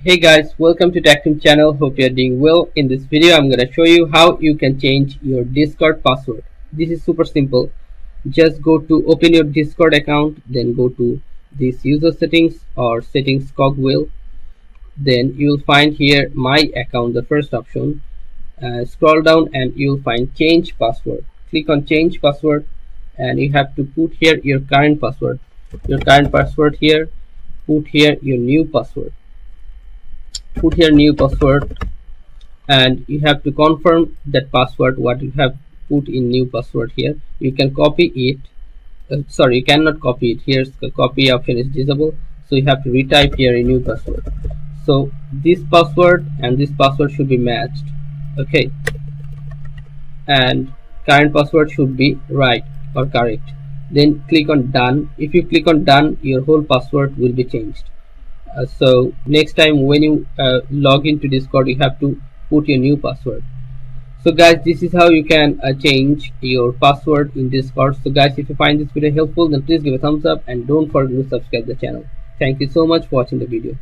Hey guys, welcome to TechTeam channel. Hope you are doing well. In this video, I'm gonna show you how you can change your Discord password. This is super simple. Just go to open your Discord account, then go to this user settings or settings cogwheel. Then you'll find here my account, the first option. Scroll down and you'll find change password. Click on change password, and you have to put here your current password. Your current password here. Put here your new password. Put here new password, and you have to confirm that password what you have put in new password here. You can copy it. Sorry, you cannot copy it. Here's the copy option is disabled, so you have to retype here a new password. So this password and this password should be matched. Okay, and current password should be right or correct. Then click on done. If you click on done, your whole password will be changed. So next time when you log into Discord, you have to put your new password. So guys, this is how you can change your password in Discord. So guys, if you find this video helpful, then please give a thumbs up and don't forget to subscribe the channel. Thank you so much for watching the video.